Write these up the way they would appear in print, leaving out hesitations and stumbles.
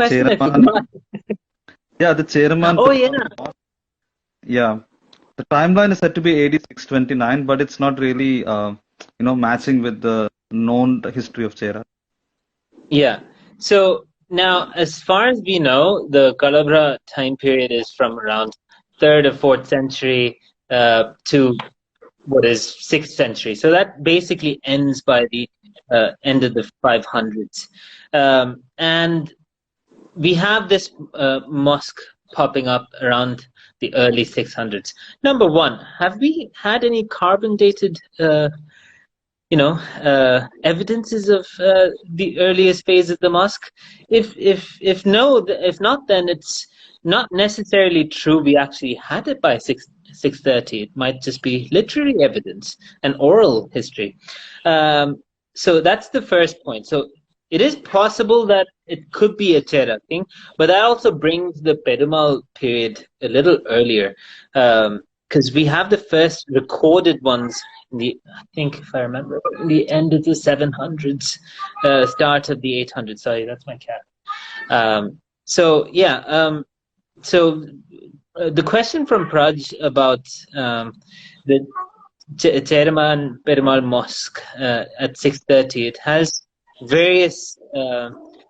question I Cheraman, forgot. yeah, the Cheraman Oh, yeah. Perumal Mosque. Yeah, the timeline is said to be AD 629, but it's not really, matching with the known history of Chera. Yeah. So now, as far as we know, the Calabra time period is from around 3rd or 4th century to what is 6th century. So that basically ends by the end of the 500s. And we have this mosque popping up around the early 600s. Number one, have we had any carbon dated evidences of the earliest phase of the mosque? If no, if not, then it's not necessarily true we actually had it by 630. It might just be literary evidence and oral history. So that's the first point. So it is possible that it could be a Chera thing, but that also brings the Perumal period a little earlier, because we have the first recorded ones I think if I remember, in the end of the 700s, start of the 800s. Sorry, that's my cat. So the question from Praj about the Cheraman Perumal Mosque at 630, it has various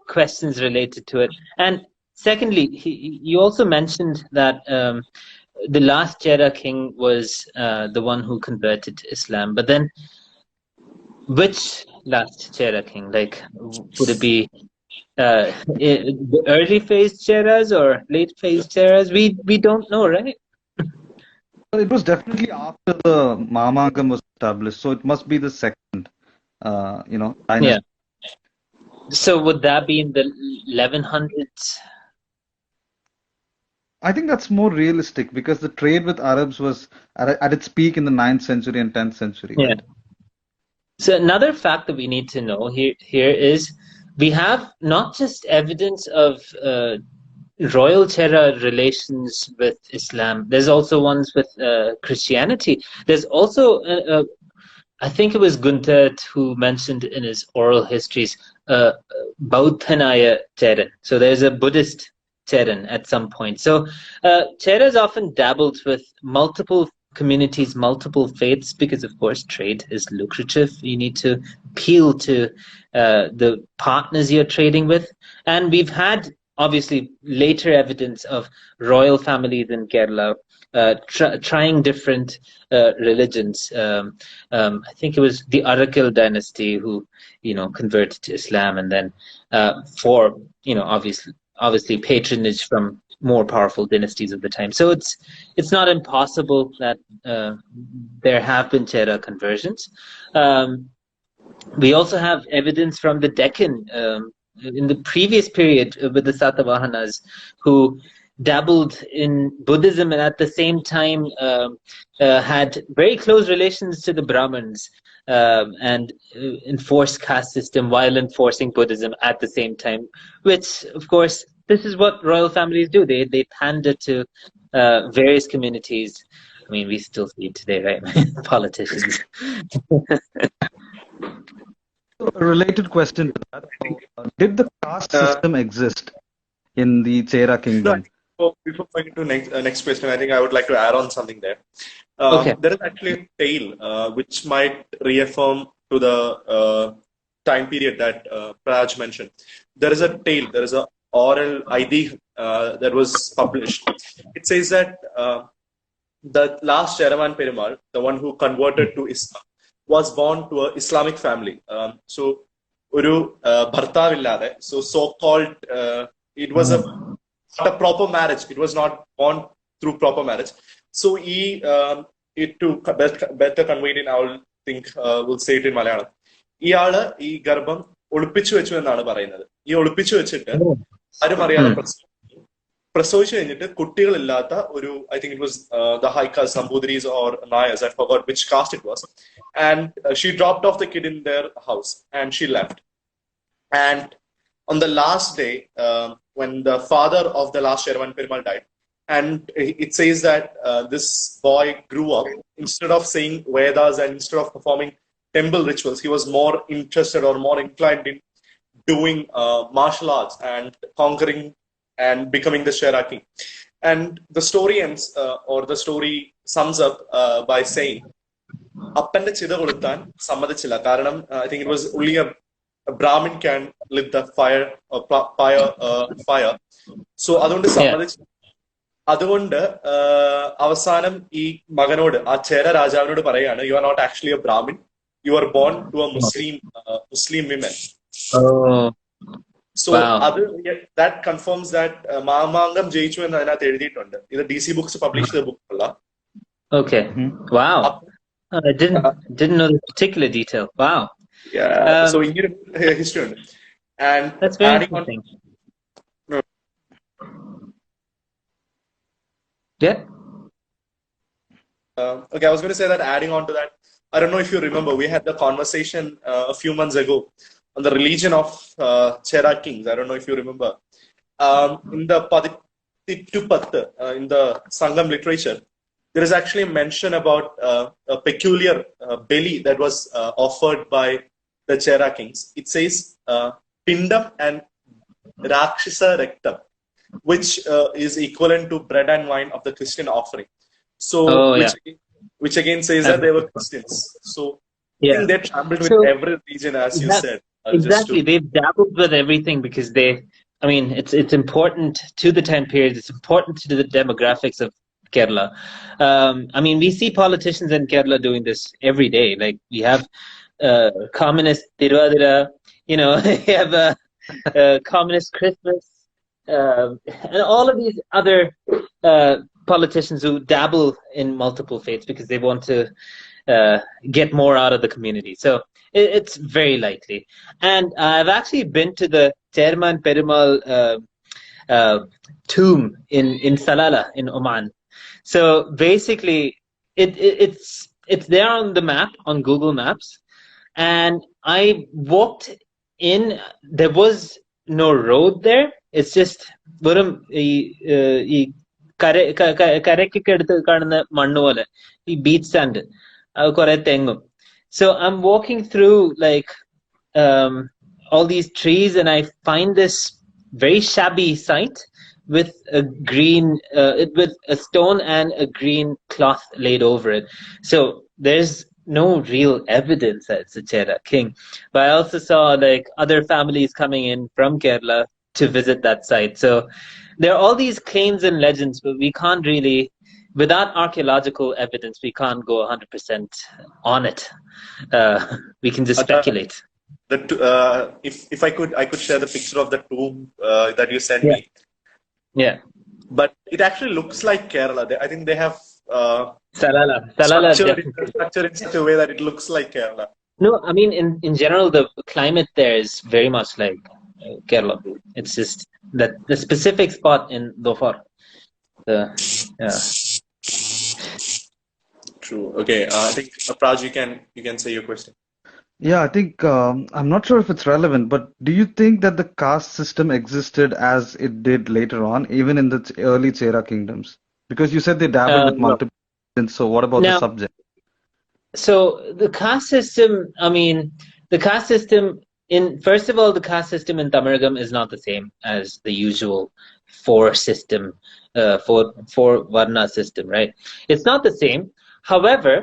questions related to it. And secondly, you also mentioned that the last Chera king was the one who converted to Islam. But then, which last Chera king? Like, would it be the early phase Cheras or late phase Cheras? We don't know, right? Well, it was definitely after the Mamangam was established, so it must be the second, dynasty. Yeah. So would that be in the 1100s? I think that's more realistic because the trade with Arabs was at its peak in the 9th century and 10th century. Yeah. Right? So another fact that we need to know here is we have not just evidence of royal Chera relations with Islam. There's also ones with Christianity. There's also, I think it was Gunther who mentioned in his oral histories, Bauthanaya Chera. So there's a Buddhist Cheran at some point. So Chera is often dabbled with multiple communities, multiple faiths, because of course trade is lucrative. You need to appeal to the partners you're trading with. And we've had obviously later evidence of royal families in Kerala trying different religions. I think it was the Arakil dynasty who, converted to Islam, and then for, obviously patronage from more powerful dynasties of the time. So it's not impossible that there have been Chera conversions. We also have evidence from the Deccan in the previous period with the Satavahanas, who dabbled in Buddhism and at the same time had very close relations to the Brahmins and enforced caste system while enforcing Buddhism at the same time, which of course this is what royal families do. They pander to various communities. I mean, we still see it today, right? Politicians. A related question to that. Did the caste system exist in the Chera kingdom? No, before going to next question, I think I would like to add on something there. Okay. There is actually a tale which might reaffirm to the time period that Praj mentioned. There is a tale, there is an oral ID that was published. It says that the last Cheraman Perumal, the one who converted to Islam, was born to an Islamic family. So, so-called, it was not a proper marriage. It was not born through proper marriage. So, it to better conveyed in, I will think, we'll say it in Malayalam. ഇയാള് ഈ ഗർഭം ഒളിപ്പിച്ചു വെച്ചു എന്നാണ് പറയുന്നത്. ഈ ഒളിപ്പിച്ചു വെച്ചിട്ട് ആരും അറിയാതെ പ്രസവിച്ചു കഴിഞ്ഞിട്ട് കുട്ടികളില്ലാത്ത ഒരു, I think it was the high caste Sambudris or Nayars, I forgot which caste it was, and she dropped off the kid in their house and she left. And on the last day, when the father of the last Cheraman Perumal died, and it says that this boy grew up, instead of saying Vedas and instead of performing temple rituals, he was more interested or more inclined in doing martial arts and conquering and becoming the Chera king. And the story ends, or the story sums up by saying, Appന്റെ ചിത കൊളുത്താൻ സമ്മതിച്ചില്ല. കാരണം I think it was only a Brahmin can lit the fire. So അതുകൊണ്ട് സമ്മതിച്ചു. അതുകൊണ്ട് അവസാനം ഈ മകനോട്, ആ ചേര രാജാവിനോട് പറയാണ്, you are not actually a Brahmin, you are born to a Muslim women. So that confirms that Mamankam ജയിച്ചു എന്ന് അതിനകത്ത് എഴുതിയിട്ടുണ്ട്. ഇത് DC Books published the book അല്ല. Okay. Wow. I didn't know this particular detail. Wow. Yeah. So in history ഉണ്ട്. And that's very interesting. Yeah. Okay, I was going to say that adding on to that, I don't know if you remember, we had the conversation a few months ago on the religion of Chera kings. I don't know if you remember. In the Padittu in the Sangam literature, there is actually a mention about a peculiar beli that was offered by the Chera kings. It says Pindam and Rakshasa Rektam, which is equivalent to bread and wine of the Christian offering. So, which again says that they were Christians. So, I think they trampled with every region, as you said. Exactly, they've dabbled with everything because it's important to the time period. It's important to the demographics of Kerala. We see politicians in Kerala doing this every day. Like we have communist Tiruvadira, we have communist Christmas, and all of these other politicians who dabble in multiple faiths because they want to get more out of the community. So it's very likely. And I've actually been to the Chairman Perumal tomb in Salalah in Oman. So basically, it's there on the map, on Google Maps. And I walked in, there was no road there. It's just കരയ്ക്കൊക്കെ എടുത്ത് കാണുന്ന മണ്ണ് പോലെ ഈ beach sand കുറെ തെങ്ങും. So I'm walking through like all these trees and I find this very shabby site with a green with a stone and a green cloth laid over it. So there's no real evidence that it's a Chera king. But I also saw like other families coming in from Kerala to visit that site. So there are all these claims and legends, but we can't really, without archaeological evidence, we can't go 100% on it. We can just speculate. If I could share the picture of the tomb that you sent me. Yeah. But it actually looks like Kerala. I think they have Salala structure in such a way that it looks like Kerala. No, in general, the climate there is very much like Kerala. It's just that the specific spot in Dhofar. True. Okay. I think Praj, you can say your question. Yeah, I think I'm not sure if it's relevant, but do you think that the caste system existed as it did later on, even in the early Chera kingdoms? Because you said they dabbled with multiple religions, so what about the subject? So the caste system, first of all, the caste system in Tamaragam is not the same as the usual four Varna system, right? It's not the same. However,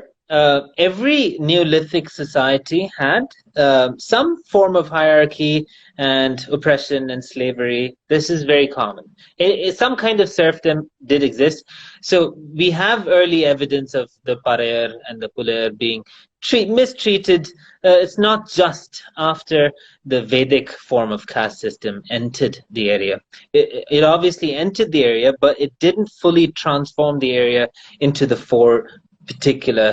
every Neolithic society had some form of hierarchy and oppression and slavery. This is very common. Some kind of serfdom did exist. So we have early evidence of the Parayar and the Pulayar being mistreated. It's not just after the Vedic form of caste system entered the area. It obviously entered the area, but it didn't fully transform the area into the four particular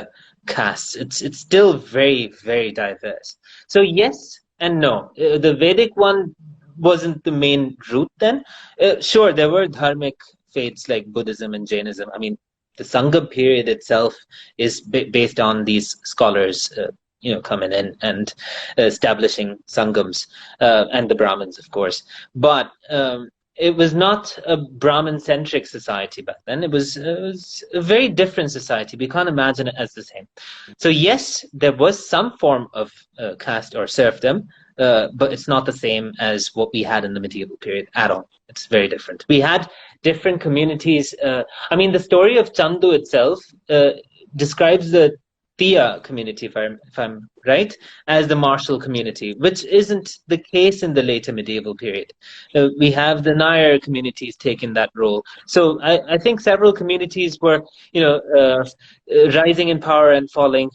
castes. It's still very, very diverse. So yes and no. The Vedic one wasn't the main root then. Sure, there were dharmic faiths like Buddhism and Jainism. The Sangam period itself is based on these scholars coming in and establishing Sangams and the Brahmins, of course. But it was not a Brahmin-centric society back then. It was a very different society. We can't imagine it as the same. So yes, there was some form of caste or serfdom, but it's not the same as what we had in the medieval period at all. It's very different. We had different communities. I mean, the story of Chandu itself describes the Tia community, if I'm right, as the martial community, which isn't the case in the later medieval period. We have the Nair communities taking that role. So I think several communities were, rising in power and falling.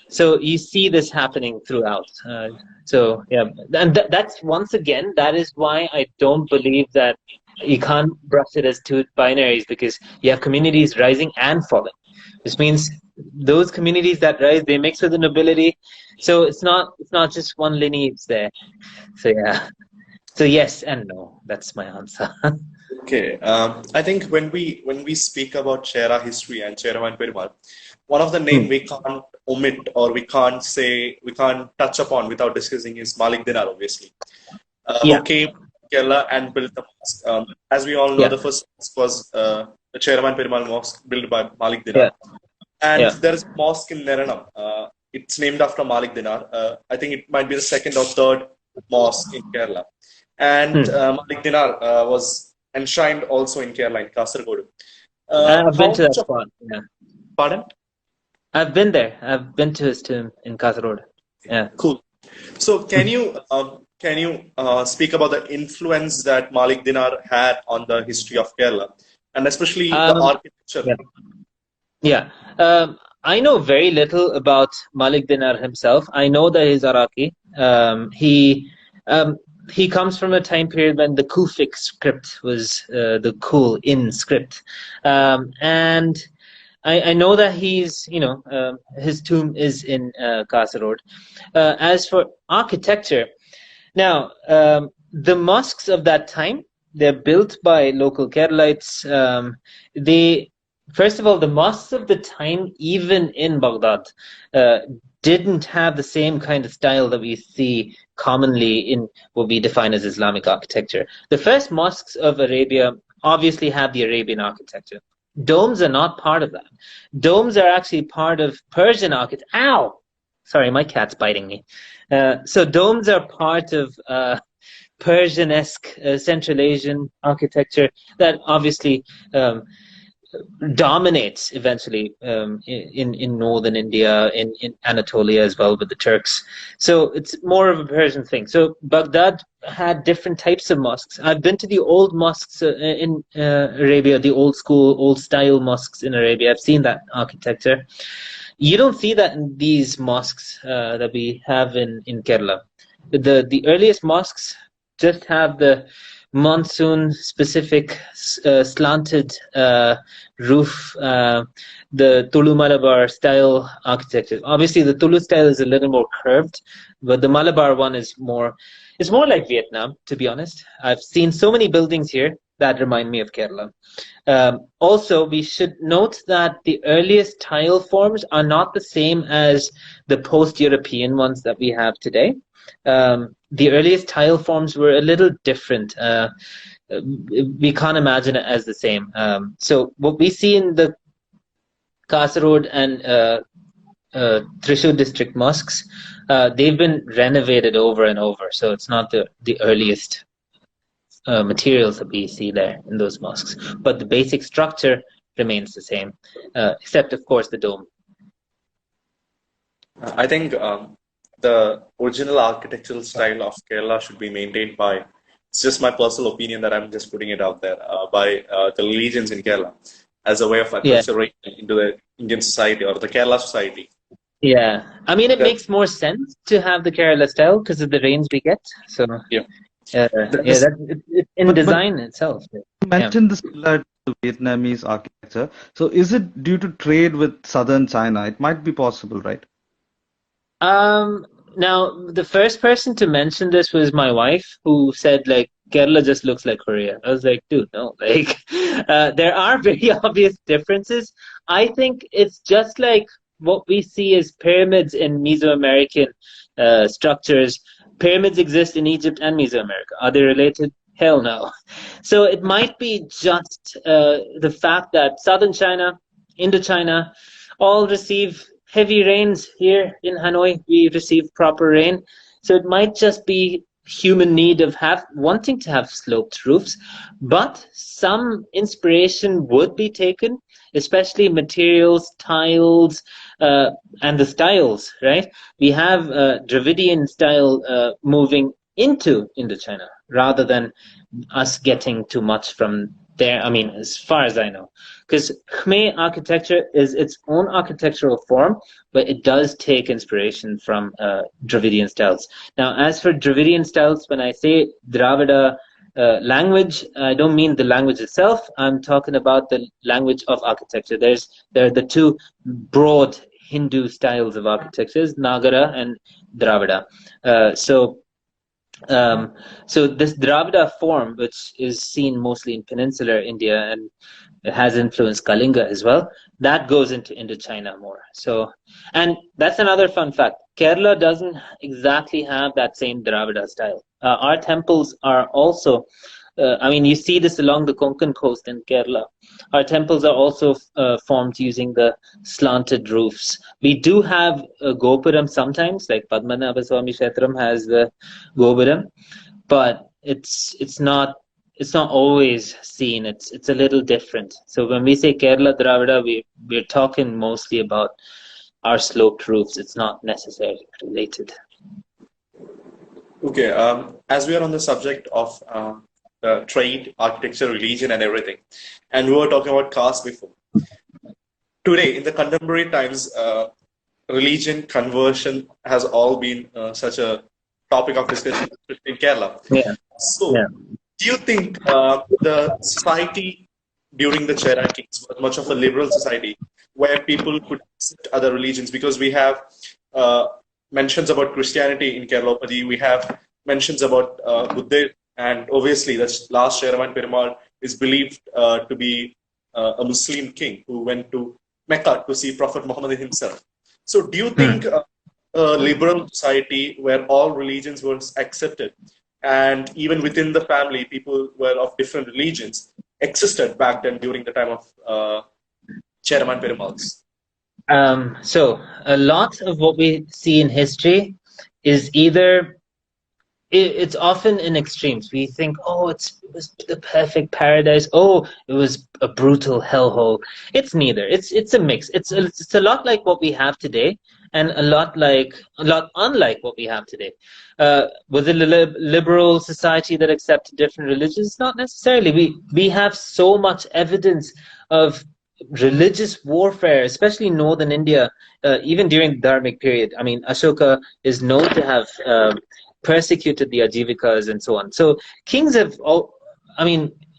So you see this happening throughout. So yeah, and that's once again, that is why I don't believe that you can't brush it as two binaries, because you have communities rising and falling, which means those communities that rise, they mix with the nobility. So it's not just one lineage there. So yeah. So yes and no. That's my answer. Okay. I think when we speak about Chera history and Cheraman Perumal, one of the name we can't omit or we can't touch upon without discussing is Malik Dinar, obviously. Who came to Kerala and built the mosque. As we all know, the first mosque was the Cheraman Perumal Mosque built by Malik Dinar. And there is a mosque in Neranam. It's named after Malik Dinar. I think it might be the second or third mosque in Kerala. And Malik Dinar was enshrined also in Kerala, in Kasaragod. I've been to that spot. Yeah. Pardon? I've been there. I've been to his tomb in Kasaragod. Yeah. Cool. So can you speak about the influence that Malik Dinar had on the history of Kerala, and especially the architecture? Yeah. I know very little about Malik Dinar himself. I know that he's Iraqi. He comes from a time period when the Kufic script was the Kul-in script. And I know that he's, his tomb is in Kasaragod. As for architecture, now, the mosques of that time, they're built by local Keralites. First of all, the mosques of the time, even in Baghdad, didn't have the same kind of style that we see commonly in what we define as Islamic architecture. The first mosques of Arabia obviously have the Arabian architecture. Domes are not part of that. Domes are actually part of Persian architecture. Ow! Sorry, my cat's biting me. So domes are part of Persian-esque Central Asian architecture that obviously dominates eventually in northern India, in Anatolia as well with the Turks. So it's more of a Persian thing. So Baghdad had different types of mosques. I've been to the old mosques in Arabia, the old school, old style mosques in Arabia. I've seen that architecture. You don't see that in these mosques that we have in Kerala. The earliest mosques just have the monsoon specific slanted roof, the Tulu Malabar style architecture. Obviously the Tulu style is a little more curved, but the Malabar one is more, it's more like Vietnam, to be honest. I've seen so many buildings here that remind me of Kerala. Also, we should note that the earliest tile forms are not the same as the post-European ones that we have today. The earliest tile forms were a little different. We can't imagine it as the same. So what we see in the Kasaragod and Thrissur district mosques, they've been renovated over and over. So it's not the earliest materials that we see there in those mosques. But the basic structure remains the same, except of course the dome. I think the original architectural style of Kerala should be maintained by, it's just my personal opinion that I'm just putting it out there, by the religions in Kerala as a way of acculturation into the Indian society or the Kerala society. Yeah, I mean, it makes more sense to have the Kerala style because of the rains we get. So it's in design itself. You mentioned the similarity to Vietnamese architecture. So is it due to trade with southern China? It might be possible, right? Now, the first person to mention this was my wife, who said, like, Kerala just looks like Korea. I was like, dude, no. Like, there are very obvious differences. I think it's just like what we see as pyramids in Mesoamerican structures. Pyramids exist in Egypt and Mesoamerica. Are they related? Hell no. So it might be just the fact that southern China, Indochina, all receive heavy rains. Here in Hanoi, we receive proper rain. So it might just be human need of wanting to have sloped roofs, but some inspiration would be taken, especially materials, tiles, and the styles, right? We have Dravidian style moving into Indochina rather than us getting too much from there. I mean, as far as I know, because Khmer architecture is its own architectural form, but it does take inspiration from Dravidian styles. Now, as for Dravidian styles, when I say Dravida language, I don't mean the language itself. I'm talking about the language of architecture. There are the two broad Hindu styles of architectures, Nagara and Dravida. So this Dravida form, which is seen mostly in peninsular India and it has influenced Kalinga as well, that goes into Indochina more. So, and that's another fun fact. Kerala doesn't exactly have that same Dravida style. Our temples are also, I mean, you see this along the Konkan coast in Kerala. Our temples are also formed using the slanted roofs. We do have a Gopuram sometimes, like Padmanabha Swami Kshetram has the Gopuram, but it's not always seen. It's a little different. So when we say Kerala Dravida, we're talking mostly about our sloped roofs. It's not necessarily related. Okay, as we are on the subject of trade, architecture, religion, and everything, and we were talking about caste before. Today, in the contemporary times, religion conversion has all been such a topic of discussion in Kerala. Yeah. So, Yeah. do you think the society during the Chera kings was much of a liberal society where people could accept other religions? Because we have mentions about Christianity in Keralopati, we have mentions about Buddha, and obviously the last Cheraman Perumal is believed to be a Muslim king who went to Mecca to see Prophet Muhammad himself. So do you think a liberal society where all religions were accepted, and even within the family, people were of different religions, existed back then during the time of Cheraman Perumals? So a lot of what we see in history is either it's often in extremes. We think, oh, it was the perfect paradise. Oh, it was a brutal hellhole. It's neither. It's a mix. It's a lot like what we have today, and a lot unlike what we have today. Was it a liberal society that accepted different religions? Not necessarily. We have so much evidence of religious warfare, especially in northern India, even during the Dharmic period. I mean, Ashoka is known to have persecuted the Ajivikas and so on. So kings have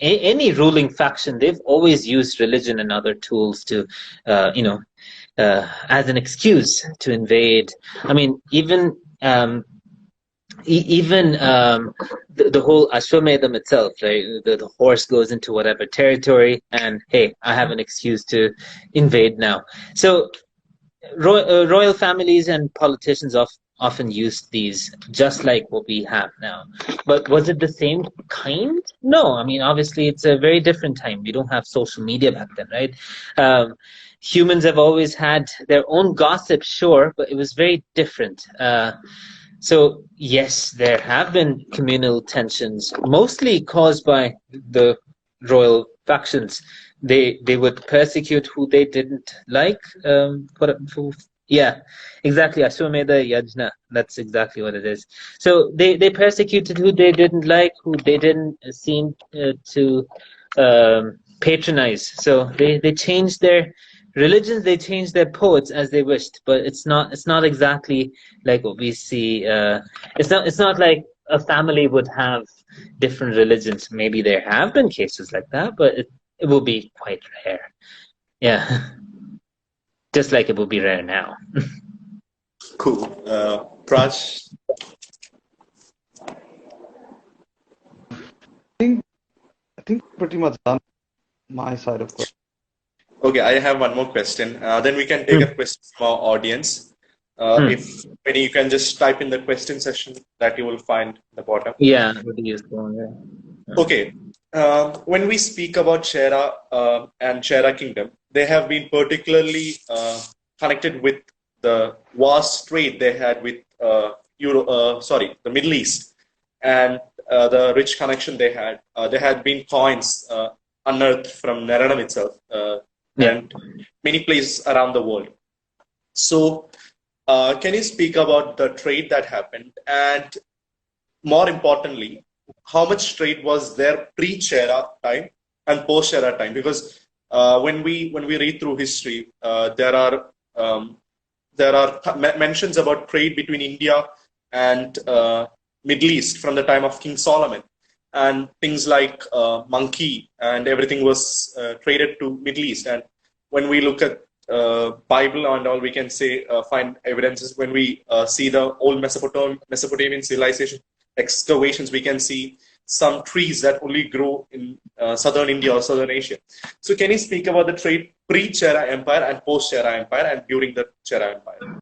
any ruling faction, they've always used religion and other tools to, as an excuse to invade. I mean, even the whole Ashwamedham itself, right? The horse goes into whatever territory, and hey, I have an excuse to invade now. So royal families and politicians often used these, just like what we have now. But was it the same kind? No. I mean, obviously, it's a very different time. We don't have social media back then, right? Humans have always had their own gossip, sure, but it was very different. So yes, there have been communal tensions, mostly caused by the royal factions. They would persecute who they didn't like. Yeah, exactly. Ashwamedha Yajna. That's exactly what it is. So they persecuted who they didn't like, who they didn't seem to patronize. So they changed their religions, they changed their poets as they wished. But it's not exactly like what we see. It's not like a family would have different religions. Maybe there have been cases like that, but it will be quite rare. Yeah. Just like it will be rare now. Cool. Praj? I think pretty much done my side of course. Okay, I have one more question. Then we can take a question from our audience. If Penny, you can just type in the question section that you will find at the bottom. Yeah, it would be useful. Yeah. Okay. When we speak about Chera and Chera Kingdom, they have been particularly connected with the vast trade they had with the Middle East, and the rich connection they had. There had been coins unearthed from Naranam itself, and many places around the world. So, can you speak about the trade that happened, and more importantly, how much trade was there pre-Chera time and post-Chera time? Because when we read through history, there are mentions about trade between India and Middle East from the time of King Solomon, and things like monkey and everything was traded to Middle East. And when we look at Bible and all, we can say find evidences. When we see the old Mesopotamian civilization excavations, we can see some trees that only grow in southern India or southern Asia. So can you speak about the trade pre-Chera Empire and post-Chera Empire and during the Chera Empire?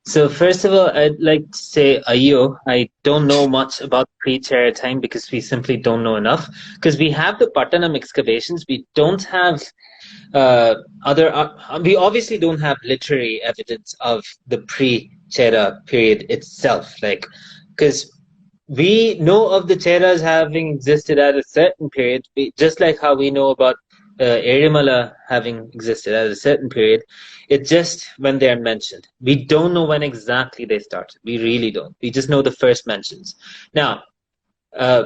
So first of all, I'd like to say, Ayo, I don't know much about pre-Chera time because we simply don't know enough. Because we have the Pattanam excavations, we don't have we obviously don't have literary evidence of the pre-Chera period itself. Like, because we know of the Cheras having existed at a certain period, just like how we know about Erimala having existed at a certain period. It's just when they are mentioned. We don't know when exactly they started. We really don't. We just know the first mentions. Now,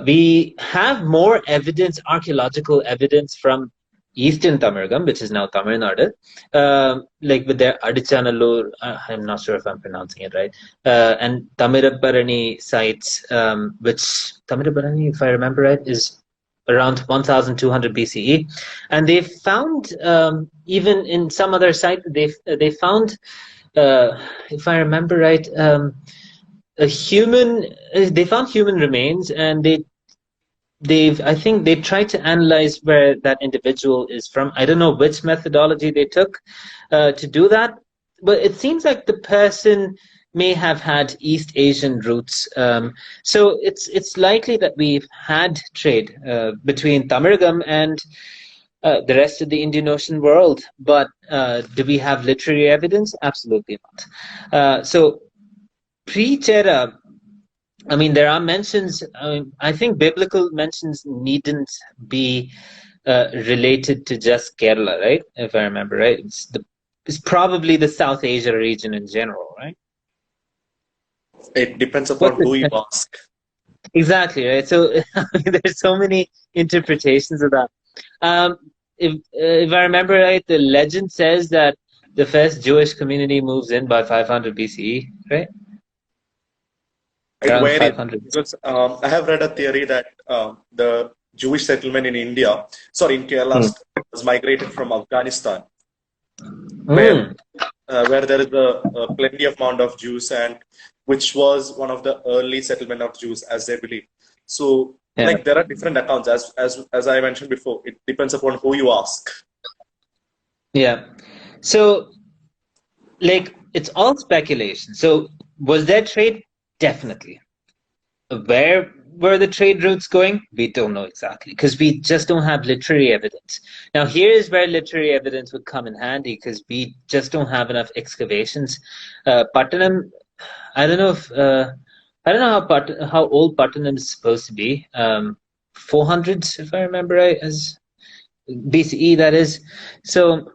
we have more evidence, archaeological evidence from Eastern Tamargam, which is now Tamil Nadu, like with their Adichanallur, I'm not sure if I'm pronouncing it right, and Tamirabbarani sites, which Tamirabbarani, if I remember right, is around 1200 BCE. And they found, even in some other site, they found, if I remember right, they found human remains, and I think they tried to analyze where that individual is from. I don't know which methodology they took to do that, but it seems like the person may have had East Asian roots. So it's likely that we've had trade between Tamargam and the rest of the Indian Ocean world. But do we have literary evidence? Absolutely not. So pre-Chera, I mean, there are mentions. I think biblical mentions needn't be related to just Kerala, right? If I remember right, it's probably the South Asia region in general, right? It depends upon who you ask. Exactly, right? So there's so many interpretations of that. If I remember right, the legend says that the first Jewish community moves in by 500 BCE, right? It varies because I have read a theory that the Jewish settlement in in Kerala, was migrated from Afghanistan, where there is a plenty of amount of Jews, and which was one of the early settlement of Jews, as they believe. So, like, there are different accounts, as I mentioned before. It depends upon who you ask. Yeah. So, like, it's all speculation. So, was there trade? Definitely. Where were the trade routes going? We don't know exactly because we just don't have literary evidence. Now, here is where literary evidence would come in handy because we just don't have enough excavations. Pattanam, I don't know how old Pattanam is supposed to be. 400s, if I remember right, as BCE, that is. So,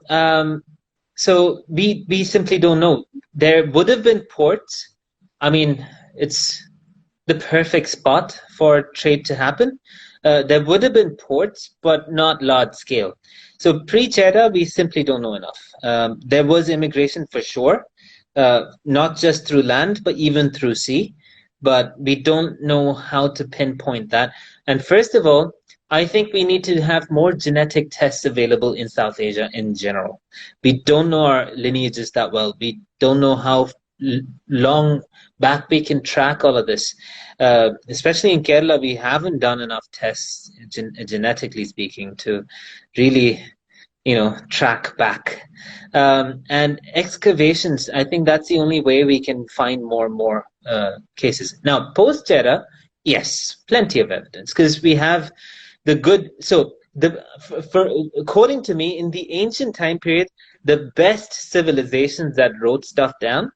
so we simply don't know. There would have been ports. I mean, it's the perfect spot for trade to happen. There would have been ports, but not large scale. So pre-Chera, we simply don't know enough. There was immigration for sure, not just through land, but even through sea. But we don't know how to pinpoint that. And first of all, I think we need to have more genetic tests available in South Asia in general. We don't know our lineages that well. We don't know how long back we can track all of this. Especially in Kerala, we haven't done enough tests, genetically speaking, to really, track back. And excavations, I think that's the only way we can find more and more cases. Now, post-Chera, yes, plenty of evidence, because we have the good. So, according to me, in the ancient time period, the best civilizations that wrote stuff down,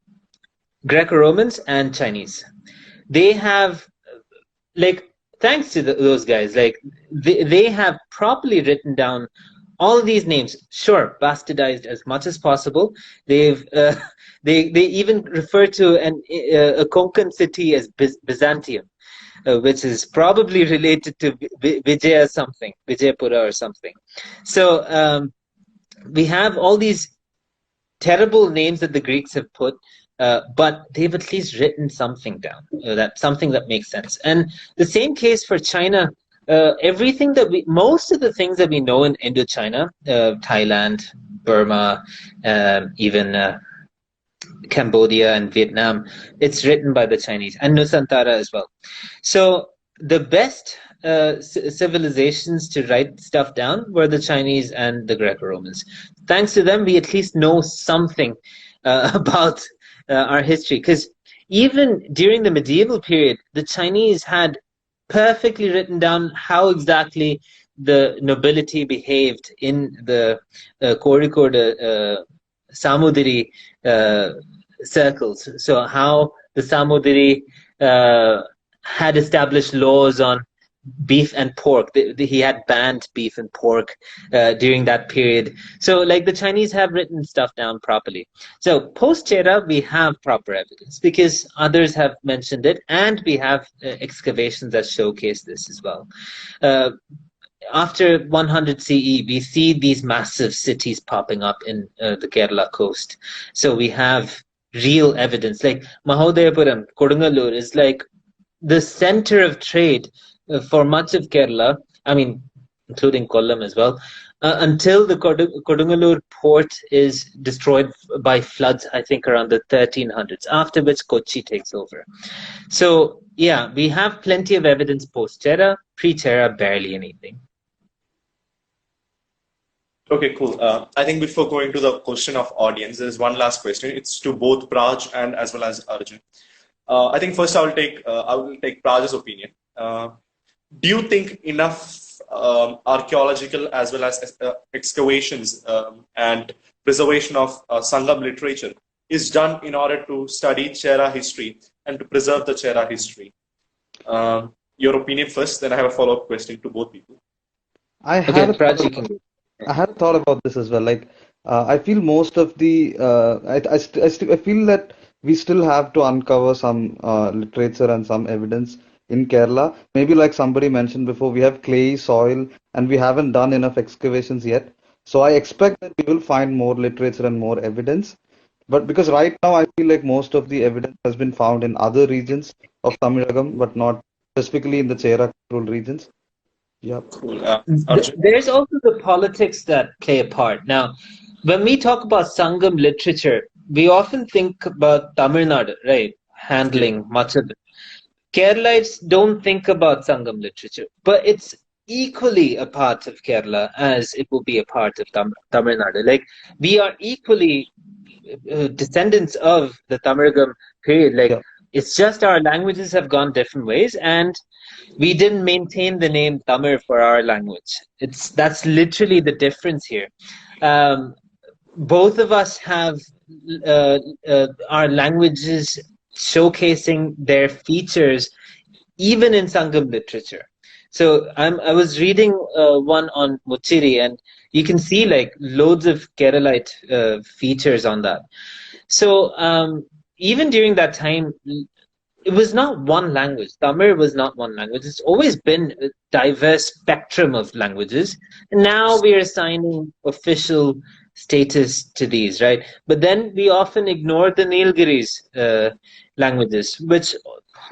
Greco-Romans and Chinese. They have, like, thanks to those guys, like, they have properly written down all of these names, sure, bastardized as much as possible. They've they even refer to a Konkan city as Byzantium, which is probably related to Vijaya something, Vijayapura or something. So we have all these terrible names that the Greeks have put, but they've at least written something down, something that makes sense. And the same case for China. Everything that most of the things that we know in Indochina, Thailand, Burma, even Cambodia and Vietnam, it's written by the Chinese, and Nusantara as well. So the best civilizations to write stuff down were the Chinese and the Greco-Romans. Thanks to them, we at least know something about our history, because even during the medieval period, the Chinese had perfectly written down how exactly the nobility behaved in the Kozhikode Samudri circles. So how the Samudri had established laws on beef and pork. He had banned beef and pork during that period. So like the Chinese have written stuff down properly. So post-Chera, we have proper evidence because others have mentioned it, and we have excavations that showcase this as well. After 100 CE, we see these massive cities popping up in the Kerala coast. So we have real evidence. Like Mahodayapuram, Kodungalur is like the center of trade for much of Kerala, I mean, including Kollam as well, until the Kodungalur port is destroyed by floods, I think around the 1300s, after which Kochi takes over. So, yeah, we have plenty of evidence post-Chera, pre-Chera, barely anything. Okay, cool. I think before going to the question of audience, there's one last question. It's to both Praj and as well as Arjun. I think first I will take Praj's opinion. Do you think enough archaeological as well as excavations and preservation of Sangam literature is done in order to study Chera history and to preserve the Chera history? Your opinion first, then I have a follow-up question to both people. I had a thought about this as well. Like, I feel most of the I feel that we still have to uncover some literature and some evidence in Kerala. Maybe like somebody mentioned before, we have clay soil and we haven't done enough excavations yet. So I expect that we will find more literature and more evidence. But because right now I feel like most of the evidence has been found in other regions of Tamilagam, but not specifically in the Chera controlled regions. Yeah. Cool. There's also the politics that play a part. Now, when we talk about Sangam literature, we often think about Tamil Nadu, right? Handling much of it. Keralites don't think about Sangam literature, but it's equally a part of Kerala as it will be a part of Tamil Nadu. Like, we are equally descendants of the Tamilagam period. Like, yeah. It's just our languages have gone different ways, and we didn't maintain the name Tamil for our language. That's literally the difference here. Both of us have our languages showcasing their features even in Sangam literature. So I was reading one on Muchiri, and you can see like loads of Keralite features on that. So even during that time, it was not one language. Tamil was not one language. It's always been a diverse spectrum of languages. And now we are assigning official status to these, right? But then we often ignore the Nilgiris languages, which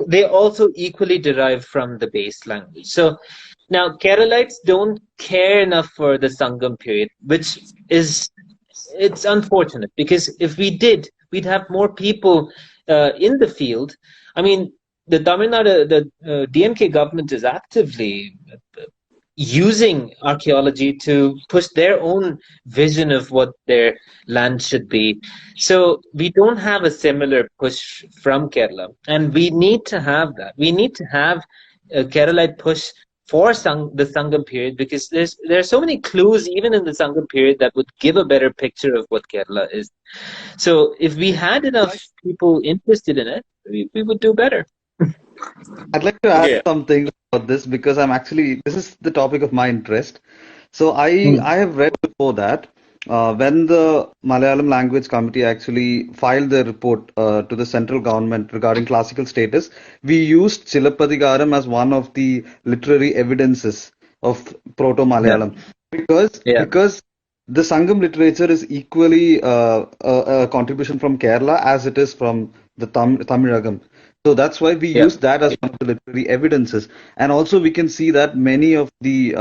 they also equally derive from the base language. So now Keralites don't care enough for the Sangam period, which is, it's unfortunate, because if we did, we'd have more people in the field. I mean, the Tamil Nadu, the DMK government is actively using archaeology to push their own vision of what their land should be. So we don't have a similar push from Kerala, and we need to have that. We need to have a Keralite push for the Sangam period, because there are so many clues even in the Sangam period that would give a better picture of what Kerala is. So if we had enough people interested in it, we would do better. I'd like to add Okay. something about this because this is the topic of my interest. So Hmm. I have read before that when the Malayalam Language Committee actually filed their report to the central government regarding classical status, we used Chilapadigaram as one of the literary evidences of Yeah. Proto-Malayalam Yeah. because the Sangam literature is equally a contribution from Kerala as it is from the Tamilagam. So that's why we Yeah. use that as one of the literary evidences. And also we can see that many of the,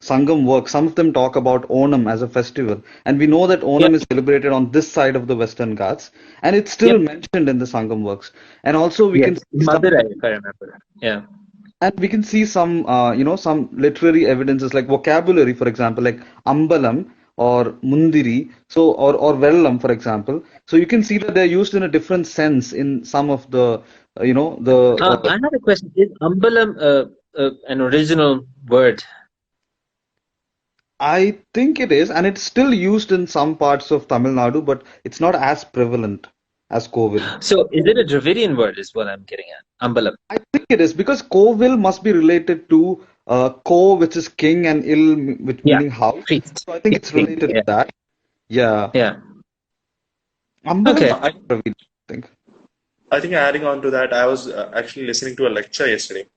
Sangam works, some of them talk about Onam as a festival. And we know that Yeah. Onam is celebrated on this side of the Western Ghats. And it's still Yep. mentioned in the Sangam works. And also we can Yes. see some, Madurai, if I remember. Yeah. and we can see some, some literary evidences like vocabulary, for example, like Ambalam or Mundiri, so or Vellam, for example. So you can see that they're used in a different sense in some of the, I have a question. Is Ambalam an original word? I think it is, and it's still used in some parts of Tamil Nadu, but it's not as prevalent as Kovil. So is it a Dravidian word is what I'm getting at? Ambalam. I think it is because Kovil must be related to Ko, which is king, and Il, which Yeah. meaning house. Priest. So I think it's King. related to Yeah. that. Yeah. Yeah. Ambalam is Okay. Dravidian, I think. I think adding on to that, I was actually listening to a lecture yesterday.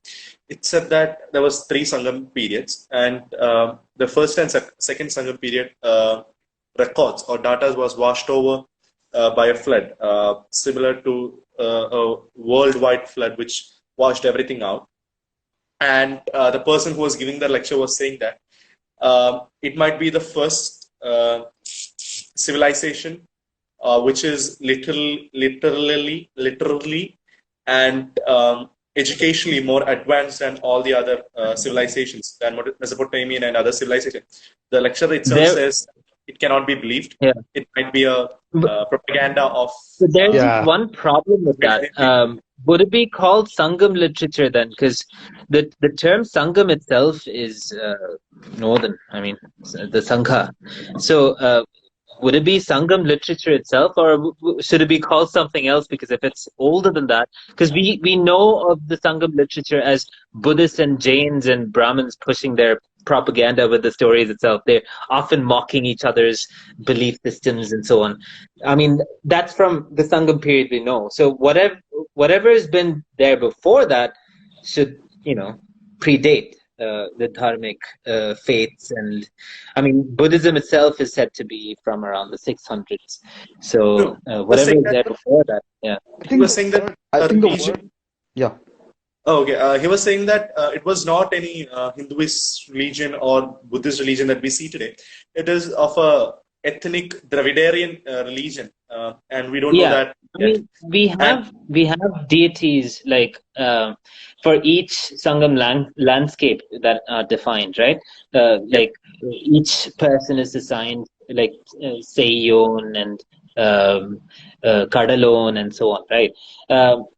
It said that there was 3 Sangam periods, and the first and second Sangam period records or data was washed over by a flood, similar to a worldwide flood which washed everything out. And the person who was giving the lecture was saying that it might be the first civilization which is literally, and educationally more advanced than all the other civilizations than Mesopotamian and other civilizations. The lecture itself There. says it cannot be believed. Yeah. It might be a propaganda of. So there's Yeah. one problem with that. Would it be called Sangam literature then? Because the term Sangam itself is northern. I mean, the Sangha. So would it be Sangam literature itself, or should it be called something else? Because if it's older than that, because we know of the Sangam literature as Buddhists and Jains and Brahmins pushing their propaganda with the stories itself. They're often mocking each other's belief systems and so on. I mean, that's from the Sangam period we know. So whatever has been there before that should, predate the dharmic faiths. And I mean, Buddhism itself is said to be from around the 600s. So whatever is there before that, yeah. He was saying that Yeah. Oh, okay. He was saying that it was not any Hinduist religion or Buddhist religion that we see today. It is of a ethnic Dravidian religion, and we don't know that I mean, we have deities like for each Sangam landscape that are defined, right? Like each person is assigned like Seyon and Kadalon and so on, right?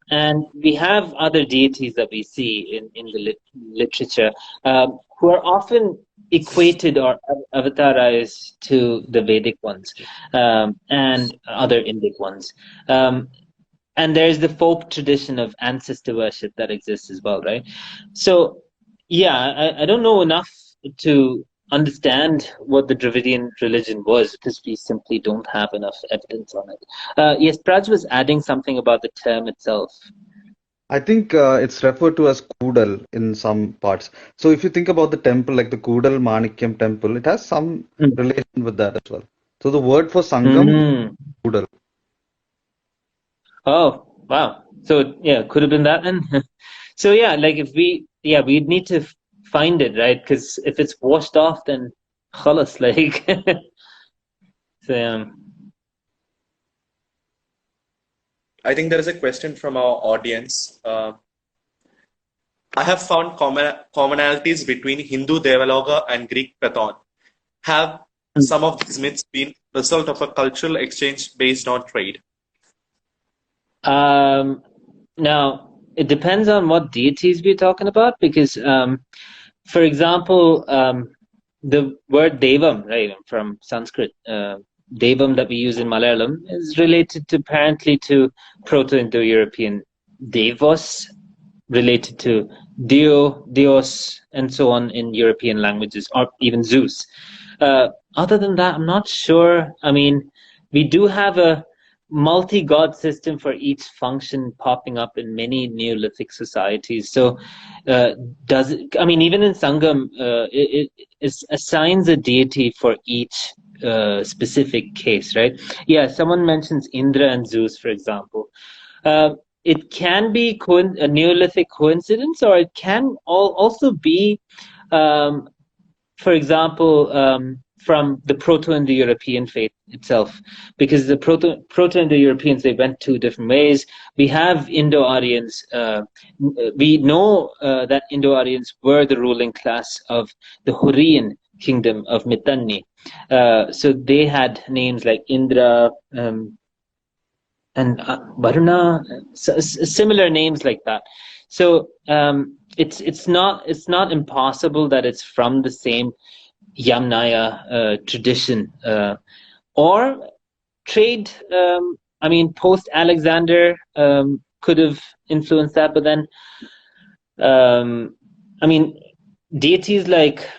And we have other deities that we see in the literature who are often equated or avatarized to the Vedic ones and other Indic ones. And there's the folk tradition of ancestor worship that exists as well, right? So, yeah, I don't know enough to understand what the Dravidian religion was because we simply don't have enough evidence on it. Yes, Praj was adding something about the term itself. I think it's referred to as Kudal in some parts. So if you think about the temple, like the Kudal Manikyam temple, it has some relation with that as well. So the word for Sangam, Kudal. Oh, wow. So yeah, could have been that then. So yeah, like if we'd need to find it, right? Because if it's washed off, then khalas, like. So I think there is a question from our audience. I have found commonalities between Hindu Devaloka and Greek Pathon. Have some of these myths been result of a cultural exchange based on trade? Now it depends on what deities we're talking about because for example, the word devam, right, from Sanskrit, devam that we use in Malayalam is related to apparently to Proto-Indo-European devos, related to Dio, Dios, and so on in European languages, or even Zeus. Other than that, I'm not sure. I mean, we do have a multi-god system for each function popping up in many Neolithic societies. So, does it, I mean, even in Sangam, it assigns a deity for each specific case, right? Yeah, someone mentions Indra and Zeus, for example. It can be a Neolithic coincidence, or it can also be, for example, from the Proto-Indo-European faith itself, because the Proto-Indo-Europeans, they went two different ways. We have Indo-Aryans. We know that Indo-Aryans were the ruling class of the Hurrian kingdom of Mitanni. So they had names like Indra, and Varuna, similar names like that. So it's not impossible that it's from the same Yamnaya tradition, or trade. I mean, post Alexander could have influenced that, but then I mean, deities like,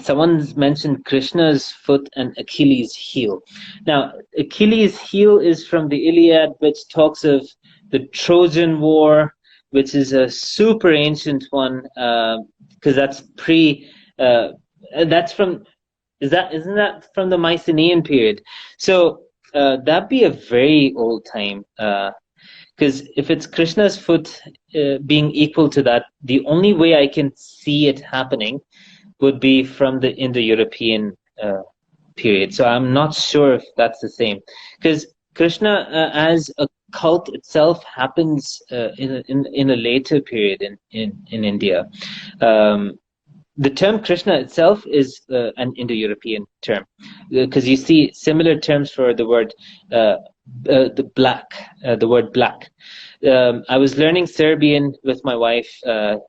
someone's mentioned Krishna's foot and Achilles' heel. Now, Achilles' heel is from the Iliad, which talks of the Trojan War, which is a super ancient one, because that's that's from, isn't that from the Mycenaean period? So that'd be a very old time, because if it's Krishna's foot being equal to that, the only way I can see it happening would be from the Indo-European period. So I'm not sure if that's the same, because Krishna as a cult itself happens in a later period in India. The term Krishna itself is an Indo-European term, because you see similar terms for the word the word black. I was learning Serbian with my wife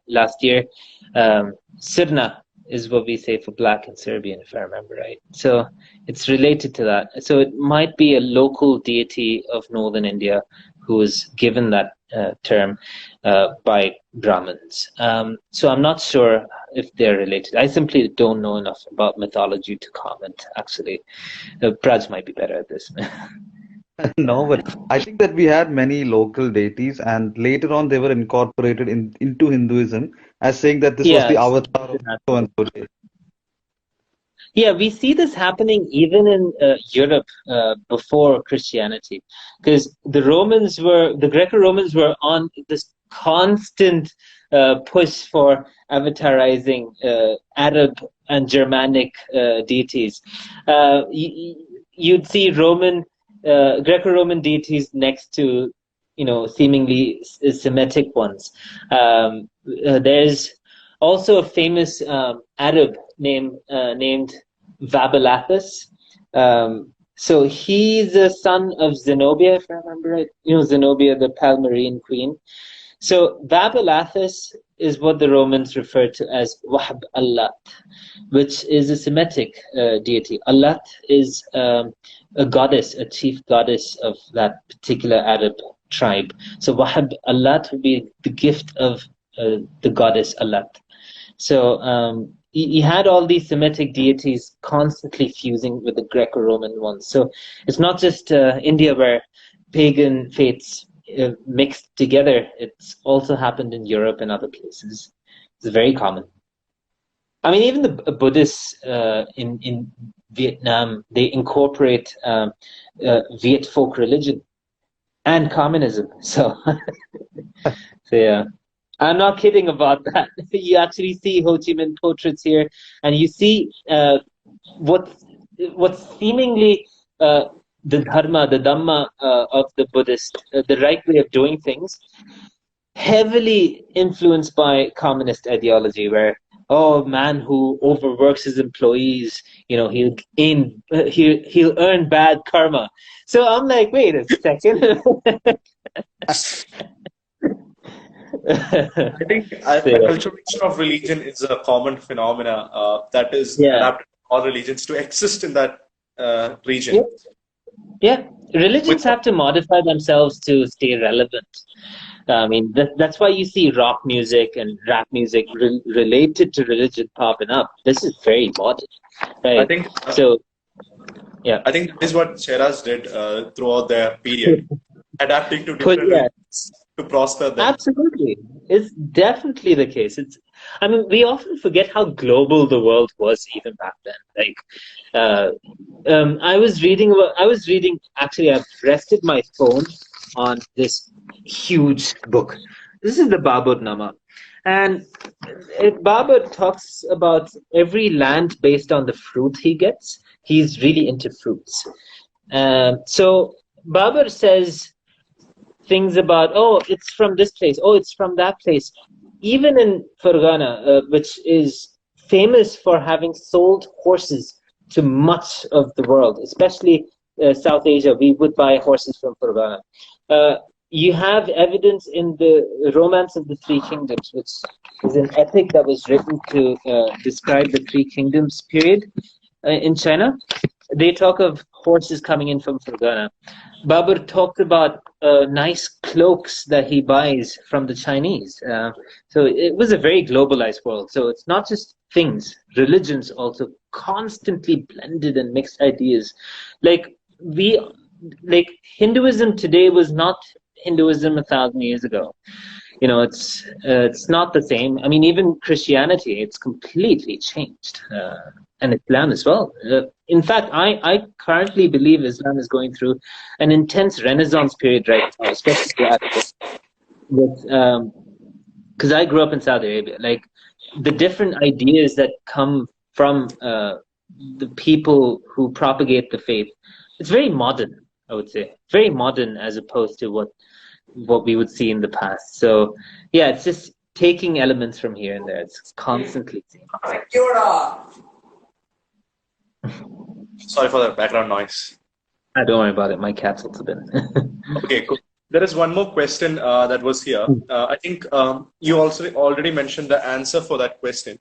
last year. Srna is what we say for black in Serbian, if I remember right. So it's related to that. So it might be a local deity of northern India who was given that term by Brahmins. So I'm not sure if they're related. I simply don't know enough about mythology to comment, actually. Praj might be better at this. No, but I think that we had many local deities, and later on they were incorporated into Hinduism as saying that this was the Yes. avatar of so and so day. Yeah, we see this happening even in Europe before Christianity, because the Greco-Romans were on this constant push for avatarizing Arab and Germanic deities. You'd see Greco-Roman deities next to, seemingly Semitic ones. There's also a famous Arab named Vabilathus. So he's a son of Zenobia, if I remember right. Zenobia, the Palmyrene queen. So Vabilathus is what the Romans refer to as Wahb Allat, which is a Semitic deity. Allat is a goddess, a chief goddess of that particular Arab tribe. So Wahb Allat would be the gift of the goddess Allat. So he had all these Semitic deities constantly fusing with the Greco-Roman ones. So it's not just India where pagan faiths mixed together. It's also happened in Europe and other places. It's very common. I mean, even the Buddhists in Vietnam, they incorporate Viet folk religion and communism. So, yeah. I'm not kidding about that. You actually see Ho Chi Minh portraits here, and you see what's seemingly the dharma, the dhamma of the Buddhist, the right way of doing things, heavily influenced by communist ideology, where man who overworks his employees, he'll earn bad karma. So I'm like, wait a second. I think acculturation of religion is a common phenomena that is Yeah. adapted to all religions to exist in that region. Yeah. Yeah. Religions have to modify themselves to stay relevant. I mean, that's why you see rock music and rap music related to religion popping up. This is very modern, right? I think so. Yeah. I think this is what Cheras did throughout their period, adapting to different religions to prosper them. Absolutely. It's definitely the case. I mean, we often forget how global the world was even back then. Like, I was reading, actually, I've rested my phone on this huge book. This is the Babur Nama. And Babur talks about every land based on the fruit he gets. He's really into fruits. So Babur says things about, oh, it's from this place, oh, it's from that place. Even in Fergana, which is famous for having sold horses to much of the world, especially South Asia, we would buy horses from Fergana. You have evidence in the Romance of the Three Kingdoms, which is an epic that was written to describe the Three Kingdoms period in China. They talk of horses coming in from Fergana. Babur talked about nice cloaks that he buys from the Chinese. So it was a very globalized world. So it's not just things. Religions also constantly blended and mixed ideas. Like Hinduism today was not Hinduism 1,000 years ago. You know, it's not the same. I mean, even Christianity, it's completely changed, and Islam as well. In fact, I currently believe Islam is going through an intense Renaissance period right now, especially with because I grew up in Saudi Arabia. Like the different ideas that come from the people who propagate the faith, it's very modern. I would say very modern as opposed to what we would see in the past. So yeah, it's just taking elements from here and there. It's constantly. Sorry for the background noise. Don't worry about it. My cat's also been. Okay, cool. There is one more question that was here. I think you also already mentioned the answer for that question.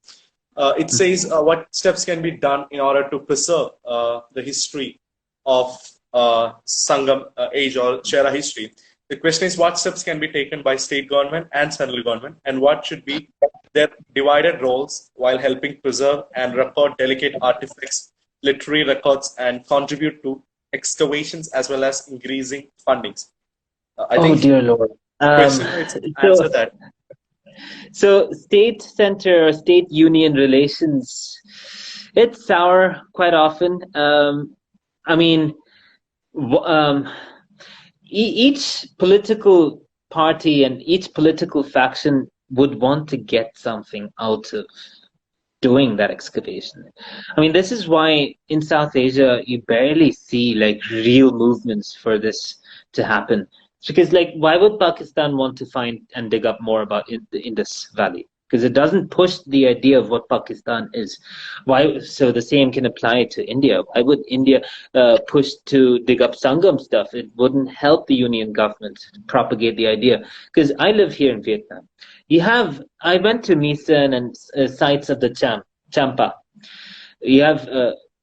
It says what steps can be done in order to preserve the history of Sangam age or Chera history. The question is, what steps can be taken by state government and central government, and what should be their divided roles while helping preserve and record delicate artifacts, literary records, and contribute to excavations as well as increasing fundings? I think dear Lord. Answer that. So state center or state union relations, it's sour quite often. I mean, each political party and each political faction would want to get something out of doing that excavation. I mean, this is why in South Asia you barely see like real movements for this to happen. It's because like, why would Pakistan want to find and dig up more about the Indus Valley? Because it doesn't push the idea of what Pakistan is. Why? So the same can apply to India. Why would India push to dig up Sangam stuff? It wouldn't help the union government to propagate the idea. Because I live here in Vietnam. I went to Misan and sites of the Champa. You have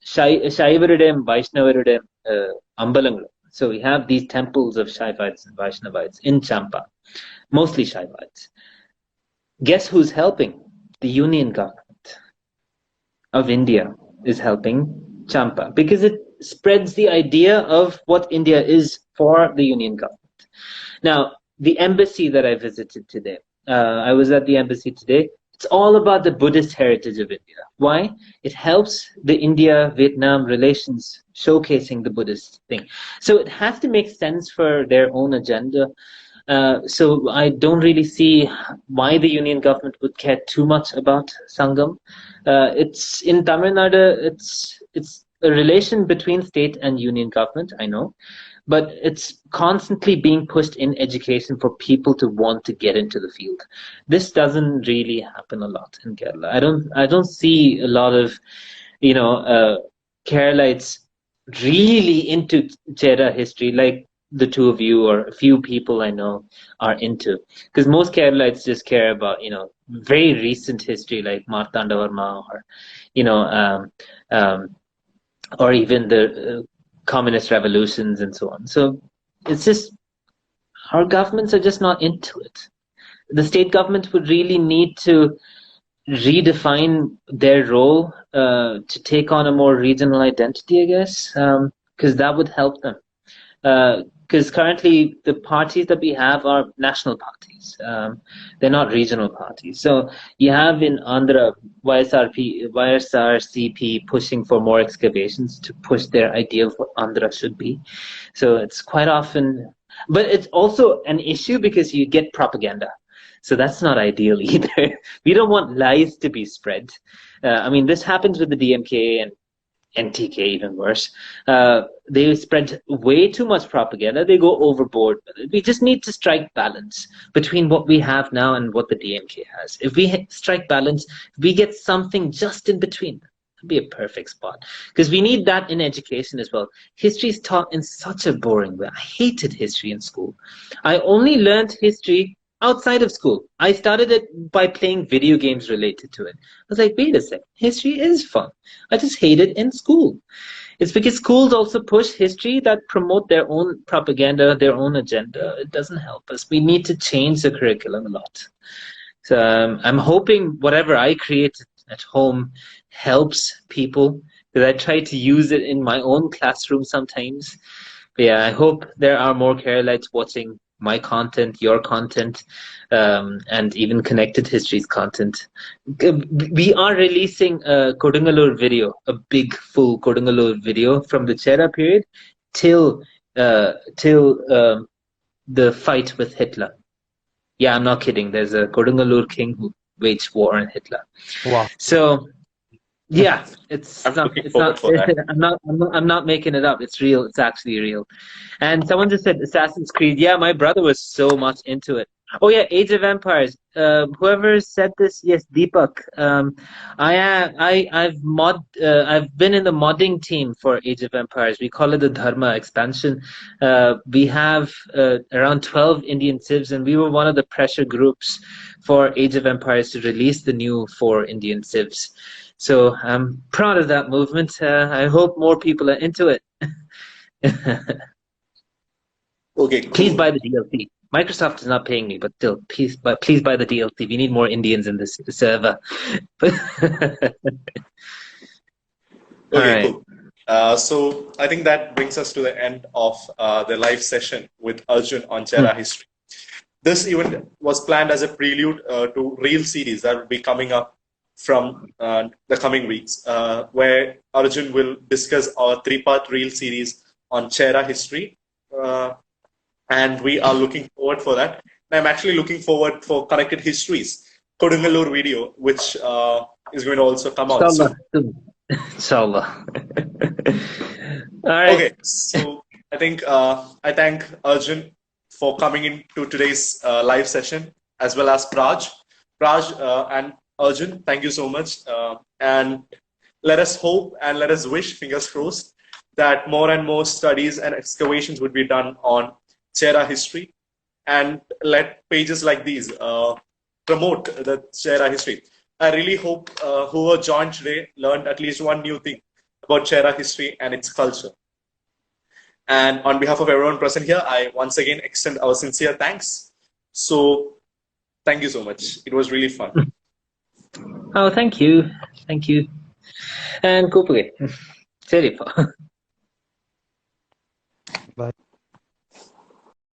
Shaivaridam, Vaishnaviridam, Ambalangal. So we have these temples of Shaivites and Vaishnavites in Champa, mostly Shaivites. Guess who's helping? The union government of India is helping Champa because it spreads the idea of what India is for the union government. Now, the embassy that I visited today, I was at the embassy today. It's all about the Buddhist heritage of India. Why? It helps the India-Vietnam relations, showcasing the Buddhist thing. So it has to make sense for their own agenda. So I don't really see why the union government would care too much about Sangam. It's in Tamil Nadu. It's a relation between state and union government. I know, but it's constantly being pushed in education for people to want to get into the field. This doesn't really happen a lot in Kerala. I don't see a lot of, Keralites really into Chera history. Like the two of you or a few people I know are into. Because most Keralites just care about, very recent history like Martandavarma or, you know, or even the communist revolutions and so on. So it's just, our governments are just not into it. The state government would really need to redefine their role to take on a more regional identity, I guess, because that would help them. Because currently the parties that we have are national parties. They're not regional parties. So you have in Andhra YSRCP pushing for more excavations to push their idea of what Andhra should be. So it's quite often, but it's also an issue because you get propaganda. So that's not ideal either. We don't want lies to be spread. I mean, this happens with the DMK and NTK, even worse. They spread way too much propaganda. They go overboard with it. We just need to strike balance between what we have now and what the DMK has. If we strike balance, we get something just in between. That'd be a perfect spot. Because we need that in education as well. History is taught in such a boring way. I hated history in school. I only learned history outside of school. I started it by playing video games related to it. I was like, wait a second, history is fun. I just hate it in school. It's because schools also push history that promote their own propaganda, their own agenda. It doesn't help us. We need to change the curriculum a lot. So I'm hoping whatever I create at home helps people, because I try to use it in my own classroom sometimes. But yeah, I hope there are more Keralites watching my content, your content, and even Connected Histories content. We are releasing a Kodungalur video, a big full Kodungalur video from the Chera period till the fight with Hitler. Yeah, I'm not kidding. There's a Kodungalur king who waged war on Hitler. Wow. So yeah, it's I'm not, looking it's forward not, for that. I'm not making it up. It's real. It's actually real. And someone just said Assassin's Creed. Yeah, my brother was so much into it. Oh yeah, Age of Empires. Whoever said this, yes, Deepak. I've been in the modding team for Age of Empires. We call it the Dharma expansion. We have around 12 Indian civs, and we were one of the pressure groups for Age of Empires to release the new 4 Indian civs. So I'm proud of that movement. I hope more people are into it. Okay, cool. Please buy the DLC. Microsoft is not paying me, but still, please buy the DLC. We need more Indians in this server. Okay, Alright. cool. So I think that brings us to the end of the live session with Arjun on Chera history. This event was planned as a prelude to Reel series that will be coming up from the coming weeks, where Arjun will discuss our 3-part Reel series on Chera history. And we are looking forward for that. And I'm actually looking forward for Connected Histories, Kodungalur video, which is going to also come out soon. Inshallah. All right. Okay, so I think I thank Arjun for coming into today's live session, as well as Praj. And Arjun, thank you so much. And let us hope and let us wish, fingers crossed, that more and more studies and excavations would be done on Chera history, and let pages like these promote the Chera history. I really hope whoever joined today learned at least one new thing about Chera history and its culture. And on behalf of everyone present here, I once again extend our sincere thanks. So thank you so much. It was really fun. Oh, thank you. Thank you. And Kupage. Seripa. Bye.